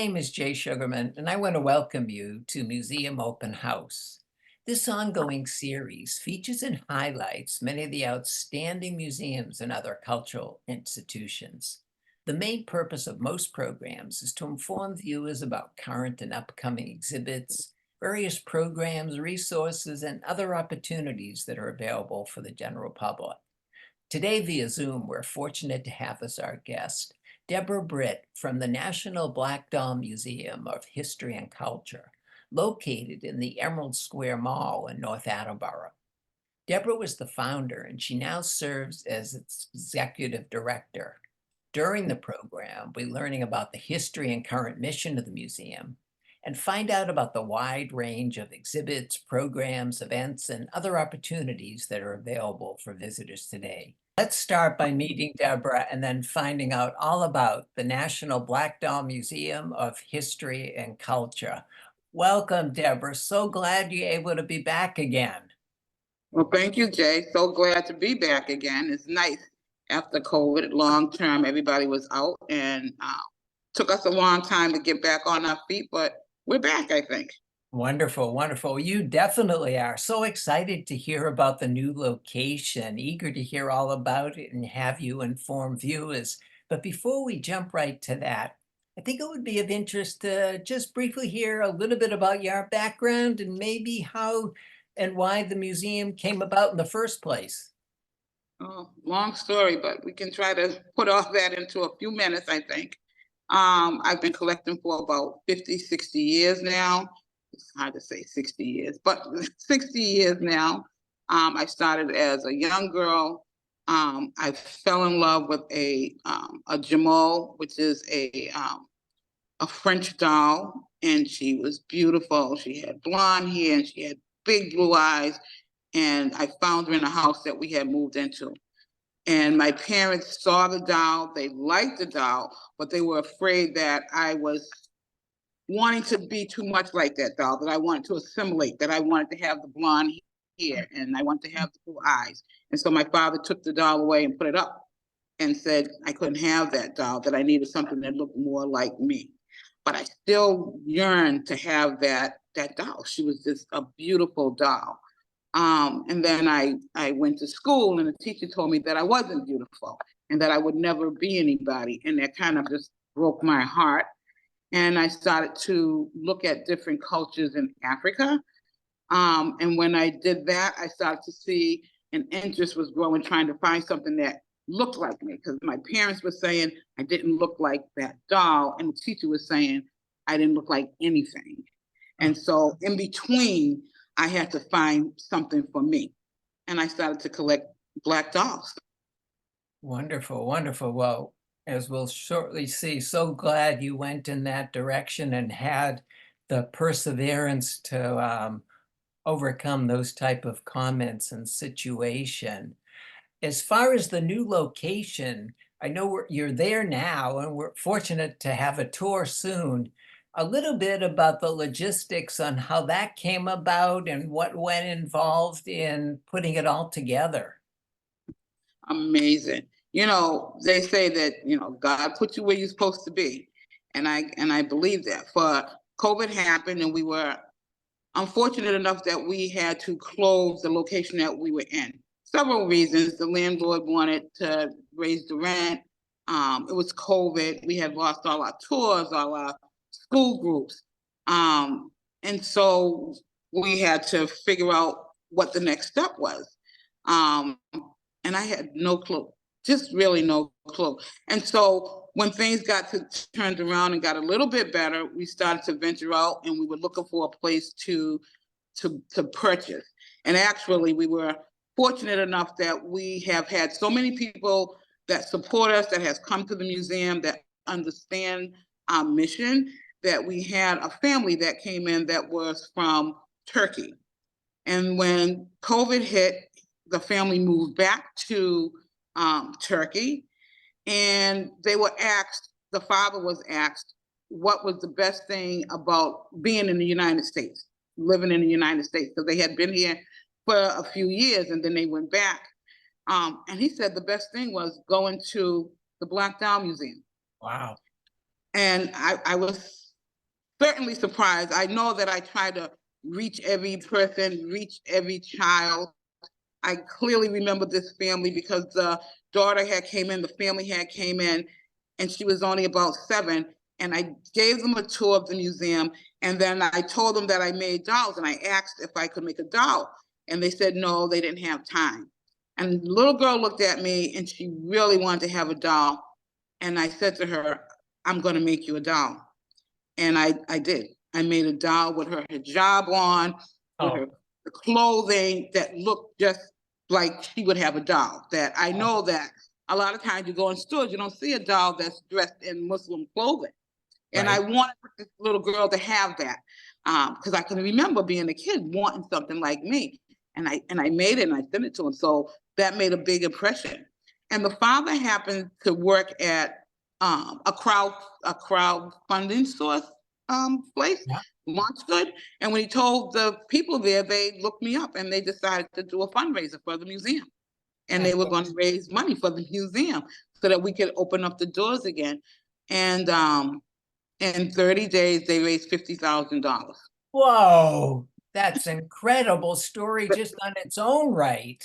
name is Jay Sugarman, and I want to welcome you to Museum Open House. This ongoing series features and highlights many of the outstanding museums and other cultural institutions. The main purpose of most programs is to inform viewers about current and upcoming exhibits, various programs, resources, and other opportunities that are available for the general public. Today via Zoom, we're fortunate to have as our guest Debra Britt from the National Black Doll Museum of History and Culture, located in the Emerald Square Mall in North Attleborough. Debra was the founder, and she now serves as its executive director. During the program, we're learning about the history and current mission of the museum and find out about the wide range of exhibits, programs, events, and other opportunities that are available for visitors today. Let's start by meeting Debra and then finding out all about the National Black Doll Museum of History and Culture. Welcome, Debra. So glad you're able to be back again. Well, thank you, Jay. So glad to be back again. It's nice after COVID, long term, everybody was out and took us a long time to get back on our feet, but we're back, I think. Wonderful, wonderful. You definitely are. So excited to hear about the new location, eager to hear all about it and have you inform viewers. But before we jump right to that, I think it would be of interest to just briefly hear a little bit about your background and maybe how and why the museum came about in the first place. Oh, long story, but we can try to put all that into a few minutes, I think. I've been collecting for about 50, 60 years now. It's hard to say 60 years, but 60 years now. I started as a young girl. I fell in love with a Jameau, which is a French doll, and she was beautiful. She had blonde hair and she had big blue eyes. And I found her in a house that we had moved into. And my parents saw the doll, they liked the doll, but they were afraid that I was wanting to be too much like that doll, that I wanted to assimilate, that I wanted to have the blonde hair and I wanted to have the blue eyes. And so my father took the doll away and put it up and said I couldn't have that doll, that I needed something that looked more like me. But I still yearned to have that doll. She was just a beautiful doll. And then I went to school and the teacher told me that I wasn't beautiful and that I would never be anybody. And that kind of just broke my heart. And I started to look at different cultures in Africa. And when I did that, I started to see an interest was growing, trying to find something that looked like me, because my parents were saying I didn't look like that doll. And the teacher was saying I didn't look like anything. And so in between, I had to find something for me. And I started to collect Black dolls. Wonderful, wonderful. Well, as we'll shortly see, so glad you went in that direction and had the perseverance to overcome those type of comments and situation. As far as the new location, I know you're there now and we're fortunate to have a tour soon. A little bit about the logistics on how that came about and what went involved in putting it all together. Amazing. You know, they say that, you know, God put you where you're supposed to be. And I believe that. For COVID happened and we were unfortunate enough that we had to close the location that we were in. Several reasons. The landlord wanted to raise the rent. It was COVID. We had lost all our tours, all our school groups. And so we had to figure out what the next step was. And I had no clue, just really no clue. And so when things turned around and got a little bit better, we started to venture out and we were looking for a place to purchase. And actually we were fortunate enough that we have had so many people that support us, that has come to the museum, that understand our mission, that we had a family that came in that was from Turkey. And when COVID hit, the family moved back to Turkey, and they were asked, the father was asked, what was the best thing about being in the United States, living in the United States? So they had been here for a few years and then they went back. And he said the best thing was going to the Black Doll Museum. Wow. And I was certainly surprised. I know that I try to reach every person, reach every child. I clearly remember this family because the daughter had came in, the family had came in, and she was only about 7. And I gave them a tour of the museum. And then I told them that I made dolls, and I asked if I could make a doll. And they said no, they didn't have time. And the little girl looked at me and she really wanted to have a doll. And I said to her, I'm going to make you a doll. And I did. I made a doll with her hijab on, with her clothing that looked just like she would have a doll. That I know that a lot of times you go in stores, you don't see a doll that's dressed in Muslim clothing. And I wanted this little girl to have that because I can remember being a kid wanting something like me. And I made it and I sent it to him. So that made a big impression. And the father happened to work at a crowdfunding source place, Launch Good. And when he told the people there, they looked me up and they decided to do a fundraiser for the museum. And they were going to raise money for the museum so that we could open up the doors again. And in 30 days, they raised $50,000. Whoa, that's incredible story just on its own right.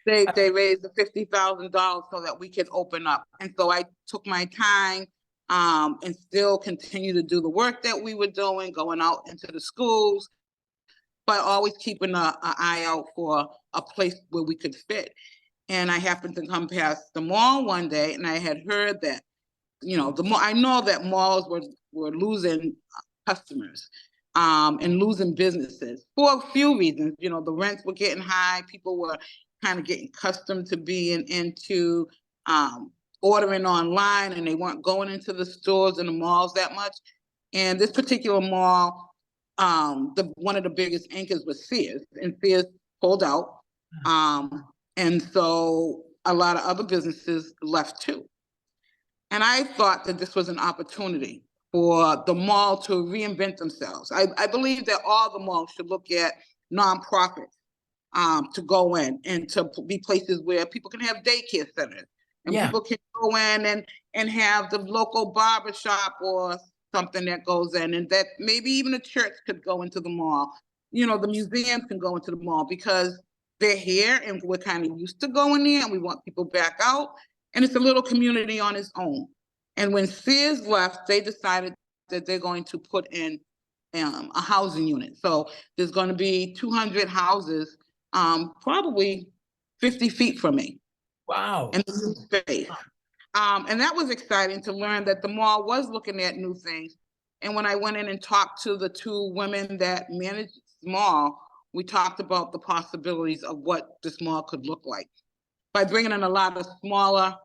They raised the $50,000 so that we could open up. And so I took my time and still continue to do the work that we were doing, going out into the schools, but always keeping an eye out for a place where we could fit. And I happened to come past the mall one day, and I had heard that, you know, I know that malls were losing customers and losing businesses for a few reasons. You know, the rents were getting high. People were kind of getting accustomed to being into ordering online, and they weren't going into the stores and the malls that much. And this particular mall, one of the biggest anchors was Sears, and Sears pulled out. And so a lot of other businesses left too. And I thought that this was an opportunity for the mall to reinvent themselves. I believe that all the malls should look at nonprofits to go in and to be places where people can have daycare centers and people can go in and have the local barber shop or something that goes in, and that maybe even a church could go into the mall. You know, the museums can go into the mall because they're here and we're kind of used to going there and we want people back out. And it's a little community on its own. And when Sears left, they decided that they're going to put in a housing unit. So there's going to be 200 houses, probably 50 feet from me. Wow. And space. And that was exciting to learn that the mall was looking at new things. And when I went in and talked to the 2 women that managed the mall, we talked about the possibilities of what this mall could look like by bringing in a lot of smaller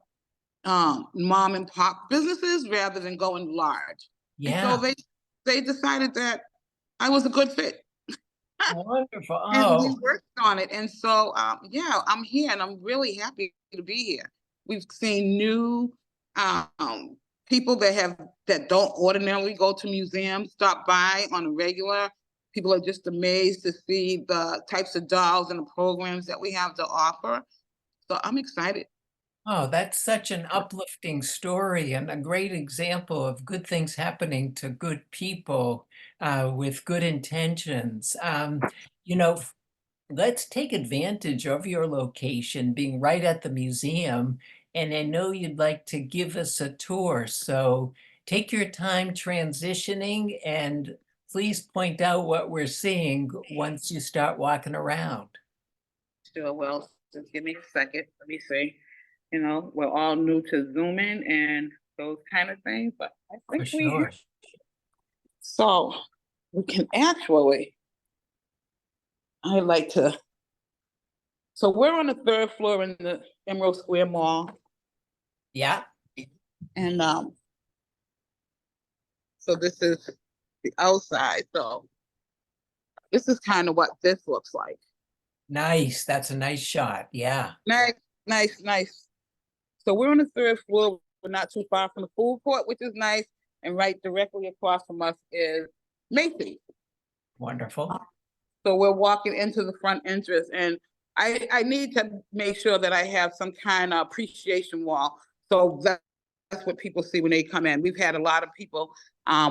mom and pop businesses rather than going large. Yeah. And so they decided that I was a good fit. Wonderful. And we Oh, worked on it. And so, yeah, I'm here and I'm really happy to be here. We've seen new people that don't ordinarily go to museums stop by on a regular. People are just amazed to see the types of dolls and the programs that we have to offer. So I'm excited. oh, that's such an uplifting story and a great example of good things happening to good people with good intentions. You know, let's take advantage of your location being right at the museum. And I know you'd like to give us a tour. So take your time transitioning and please point out what we're seeing once you start walking around. Sure. Well, just give me a second. Let me see. You know, we're all new to Zooming and those kind of things, but I think For sure. so we can actually, I like to, so we're on the 3rd floor in the Emerald Square Mall. Yeah. And so this is the outside. So this is kind of what this looks like. Nice. That's a nice shot. Yeah. Nice, nice, nice. So we're on the 3rd floor. We're not too far from the food court, which is nice. And right directly across from us is Macy's. Wonderful. So we're walking into the front entrance, and I need to make sure that I have some kind of appreciation wall. So that's what people see when they come in. We've had a lot of people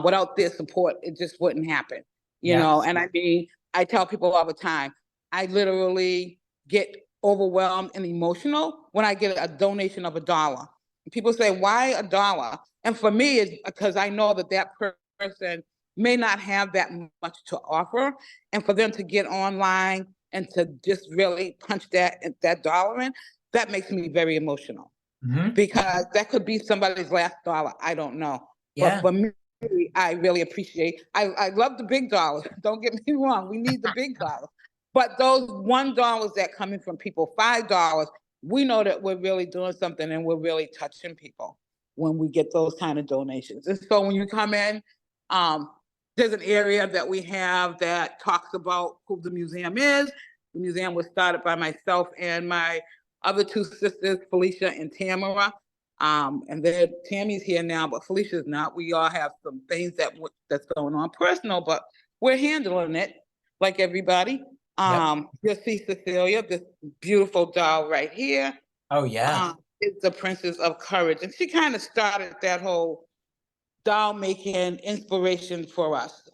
Without their support, it just wouldn't happen, you Yes. know? And I mean, I tell people all the time, I literally get overwhelmed and emotional when I get a donation of $1. People say, why $1? And for me, it's because I know that that person may not have that much to offer. And for them to get online and to just really punch that dollar in, that makes me very emotional. Mhm. Because that could be somebody's last dollar. I don't know. Yeah. But for me, I really appreciate, I love the big dollars. Don't get me wrong. We need the big dollars. But those $1 that come in from people, $5, we know that we're really doing something and we're really touching people when we get those kind of donations. And so when you come in, there's an area that we have that talks about who the museum is. The museum was started by myself and my other two sisters, Felicia and Tamara. And then Tammy's here now, but Felicia's not. We all have some things that's going on personal, but we're handling it like everybody. You'll see Cecilia, this beautiful doll right here. Oh, yeah. Is the Princess of Courage. And she kind of started that whole doll making inspiration for us.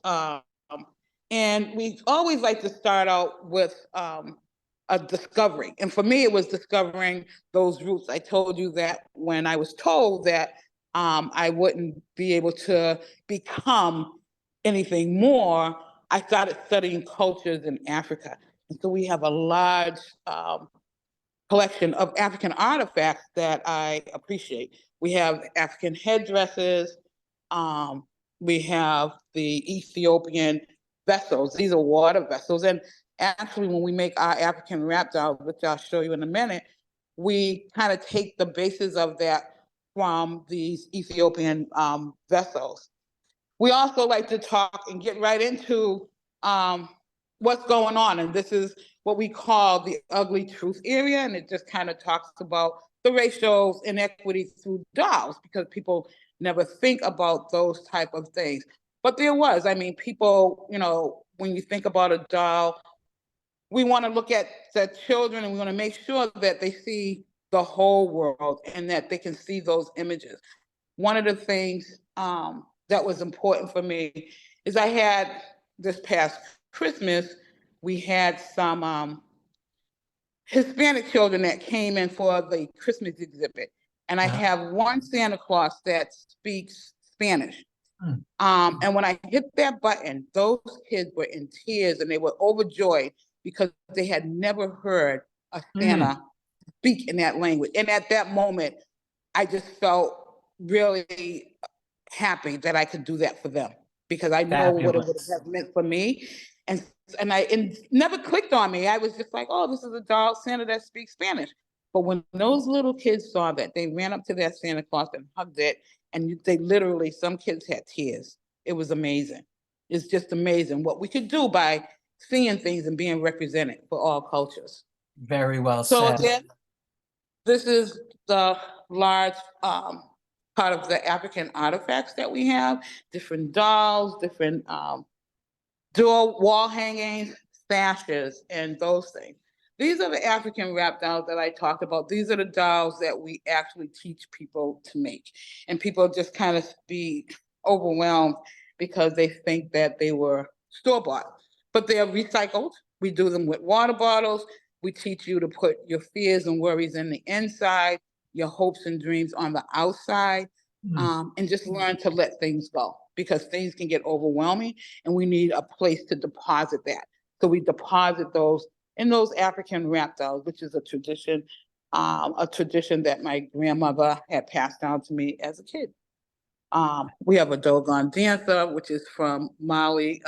And we always like to start out with a discovery. And for me, it was discovering those roots. I told you that when I was told that I wouldn't be able to become anything more, I started studying cultures in Africa. And so we have a large collection of African artifacts that I appreciate. We have African headdresses. We have the Ethiopian vessels. These are water vessels. And actually, when we make our African wrap dolls, which I'll show you in a minute, we kind of take the basis of that from these Ethiopian vessels. We also like to talk and get right into what's going on. And this is what we call the ugly truth area. And it just kind of talks about the racial inequity through dolls, because people never think about those type of things. But there was, I mean, people, you know, when you think about a doll, we want to look at the children and we want to make sure that they see the whole world and that they can see those images. One of the things that was important for me is I had this past Christmas, we had some Hispanic children that came in for the Christmas exhibit. And I have one Santa Claus that speaks Spanish. And when I hit that button, those kids were in tears and they were overjoyed because they had never heard a Santa speak in that language. And at that moment, I just felt really happy that I could do that for them, because I know what it would have meant for me. And never clicked on me. I was just like, oh, this is a doll Santa that speaks Spanish. But when those little kids saw that, they ran up to that Santa Claus and hugged it. And they literally, some kids had tears. It was amazing. It's just amazing what we could do by seeing things and being represented for all cultures. Very well So said. again, this is the large part of the African artifacts that we have, different dolls, different door wall hangings, sashes, and those things. These are the African wrap dolls that I talked about. These are the dolls that we actually teach people to make. And people just kind of be overwhelmed because they think that they were store-bought, but they are recycled. We do them with water bottles. We teach you to put your fears and worries in the inside, your hopes and dreams on the outside, and just learn to let things go, because things can get overwhelming and we need a place to deposit that. So we deposit those in those African wrap dolls, which is a tradition that my grandmother had passed down to me as a kid. We have a Dogon dancer, which is from Mali,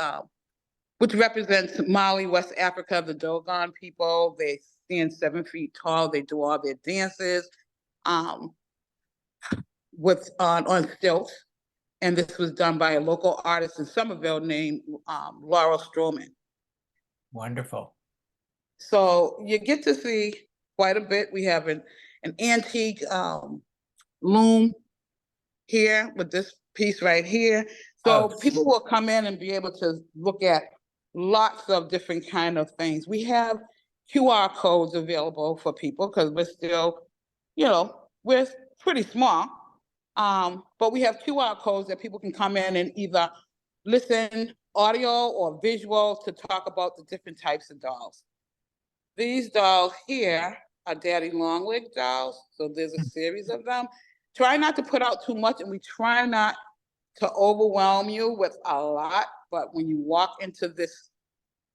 which represents Mali, West Africa, the Dogon people. They stand 7 feet tall. They do all their dances on stilts. And this was done by a local artist in Somerville named Laurel Stroman. Wonderful. So you get to see quite a bit. We have an antique loom here with this piece right here. So people will come in and be able to look at lots of different kind of things. We have QR codes available for people because we're still, you know, we're pretty small. But we have QR codes that people can come in and either listen audio or visual to talk about the different types of dolls. These dolls here are daddy long leg dolls. So there's a series of them. Try not to put out too much, and we try not to overwhelm you with a lot. But when you walk into this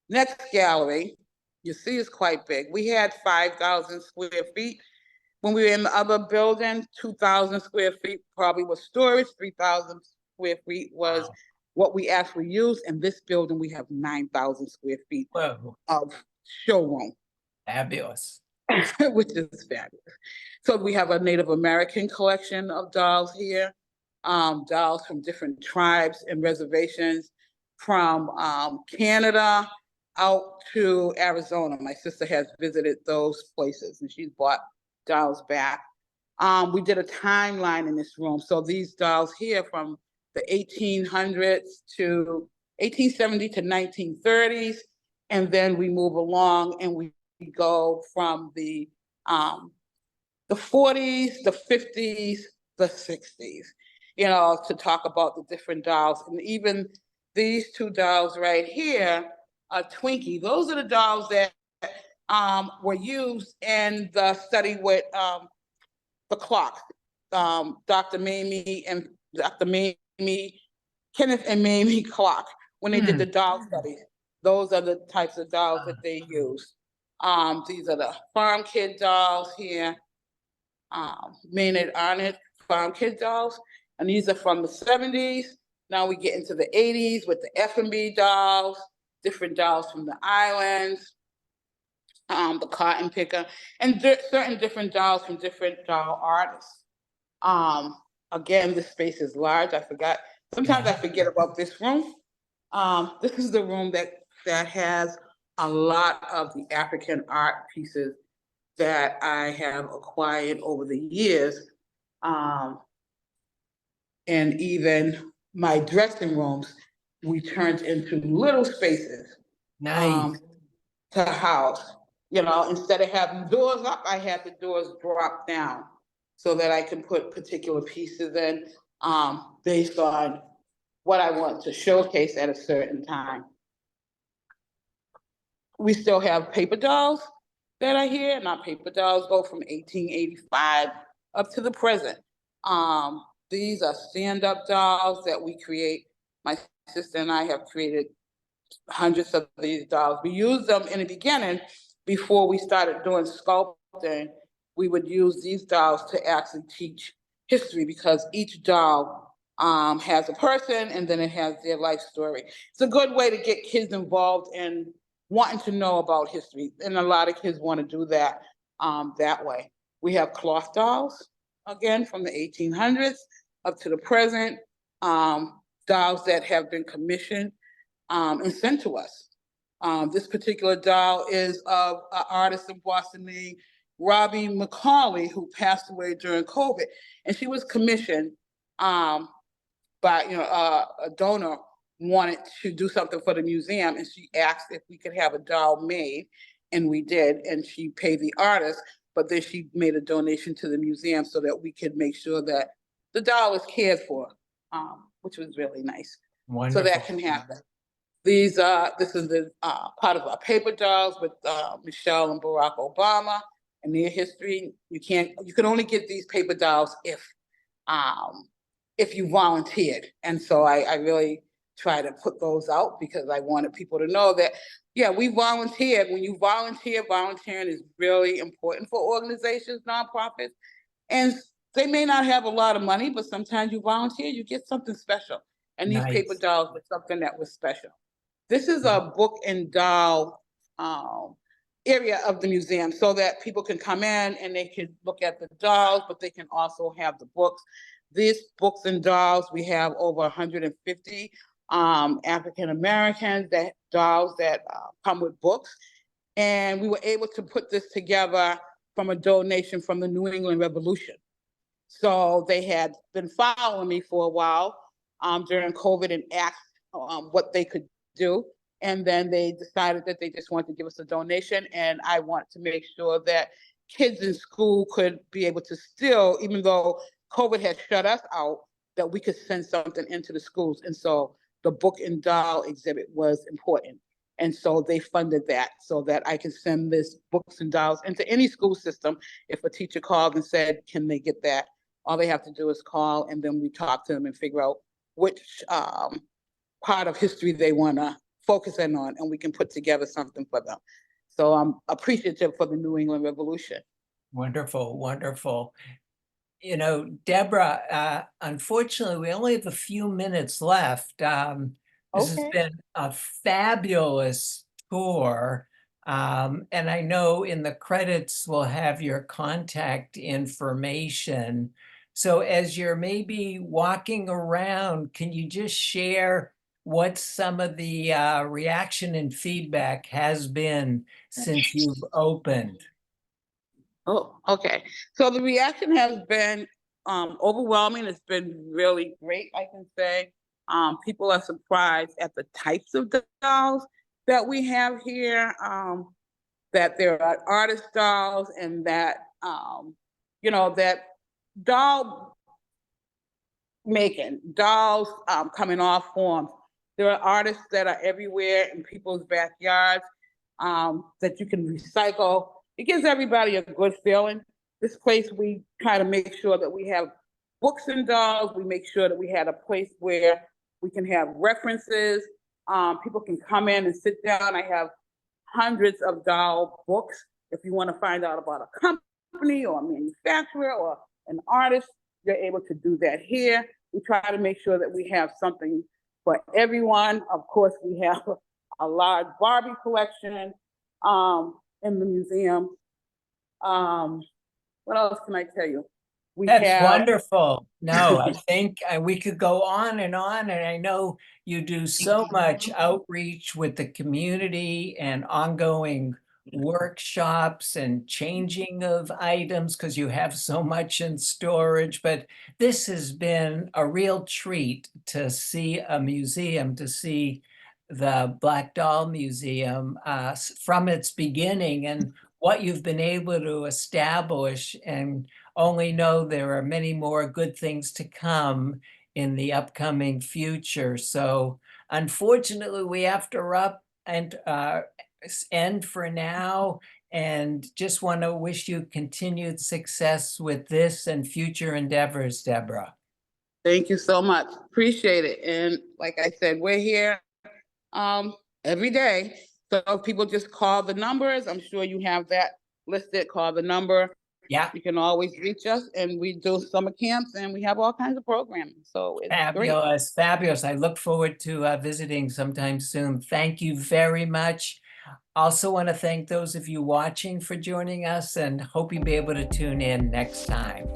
next gallery, you see it's quite big. We had 5,000 square feet. When we were in the other building, 2,000 square feet probably was storage, 3,000 square feet was what we actually used. In this building, we have 9,000 square feet Whoa, of showroom, fabulous. which is fabulous. So we have a Native American collection of dolls here, dolls from different tribes and reservations, from Canada out to Arizona. My sister has visited those places and she's bought dolls back. We did a timeline in this room. So these dolls here from the 1800s to 1870 to 1930s. And then we move along and we go from the 40s, the 50s, the 60s, you know, to talk about the different dolls. And even these two dolls right here are Twinkie. Those are the dolls that were used in the study with the clock. Dr. Mamie and Dr. Mamie, Kenneth and Mamie Clock, when they did the doll studies. Those are the types of dolls that they use. These are the farm kid dolls here. Maynard Arnott farm kid dolls. And these are from the 70s. Now we get into the 80s with the F&B dolls, different dolls from the islands, the cotton picker, and certain different dolls from different doll artists. Again, this space is large. I forgot. Sometimes I forget about this room. This is the room that has a lot of the African art pieces that I have acquired over the years. And even my dressing rooms, we turned into little spaces. Nice. To house. You know, instead of having doors up, I had the doors drop down so that I can put particular pieces in based on what I want to showcase at a certain time. We still have paper dolls that are here, and our paper dolls go from 1885 up to the present. These are stand-up dolls that we create. My sister and I have created hundreds of these dolls. We used them in the beginning before we started doing sculpting. We would use these dolls to actually teach history because each doll has a person and then it has their life story. It's a good way to get kids involved in wanting to know about history. And a lot of kids want to do that that way. We have cloth dolls, again, from the 1800s up to the present, dolls that have been commissioned and sent to us. This particular doll is of an artist in Boston named Robbie McCauley, who passed away during COVID. And she was commissioned by a donor wanted to do something for the museum, and she asked if we could have a doll made, and we did, and she paid the artist, but then she made a donation to the museum so that we could make sure that the doll is cared for, which was really nice. Wonderful. So that can happen. This is the part of our paper dolls with Michelle and Barack Obama and their history. You can only get these paper dolls if you volunteered. And so I really try to put those out because I wanted people to know that, yeah, we volunteered. When you volunteer, volunteering is really important for organizations, nonprofits. And they may not have a lot of money, but sometimes you volunteer, you get something special. And these paper dolls were something that was special. This is a book and doll area of the museum so that people can come in and they can look at the dolls, but they can also have the books. These books and dolls, we have over 150 African Americans dolls that come with books. And we were able to put this together from a donation from the New England Revolution. So they had been following me for a while during COVID and asked what they could do. And then they decided that they just wanted to give us a donation. And I wanted to make sure that kids in school could be able to still, even though COVID had shut us out, that we could send something into the schools. And so the book and doll exhibit was important. And so they funded that so that I could send this books and dolls into any school system. If a teacher called and said, can they get that? All they have to do is call, and then we talk to them and figure out which part of history they want to focus in on, and we can put together something for them. So I'm appreciative for the New England Revolution. Wonderful, wonderful. You know, Deborah, unfortunately, we only have a few minutes left. This has Okay. been a fabulous tour. And I know in the credits we'll have your contact information. So as you're maybe walking around, can you just share what some of the reaction and feedback has been since you've opened? Oh, okay. So the reaction has been overwhelming. It's been really great, I can say. People are surprised at the types of dolls that we have here, that there are artist dolls, and that, you know, that doll making, dolls coming off forms. There are artists that are everywhere in people's backyards that you can recycle. It gives everybody a good feeling. This place, we try to make sure that we have books and dolls. We make sure that we had a place where we can have references. People can come in and sit down. I have hundreds of doll books. If you want to find out about a company or a manufacturer or an artist, you're able to do that here. We try to make sure that we have something for everyone. Of course, we have a large Barbie collection in the museum. What else can I tell you? That's wonderful. No, I think we could go on, and I know you do so much outreach with the community and ongoing workshops and changing of items because you have so much in storage. But this has been a real treat to see a museum, to see the Black Doll Museum from its beginning and what you've been able to establish, and only know there are many more good things to come in the upcoming future. So unfortunately, we have to end for now, and just want to wish you continued success with this and future endeavors, Deborah. Thank you so much. Appreciate it. And like I said, we're here every day. So if people just call the numbers, I'm sure you have that listed. Call the number. Yeah. You can always reach us, and we do summer camps, and we have all kinds of programming. So it's fabulous, great. Fabulous. I look forward to visiting sometime soon. Thank you very much. Also want to thank those of you watching for joining us, and hope you'll be able to tune in next time.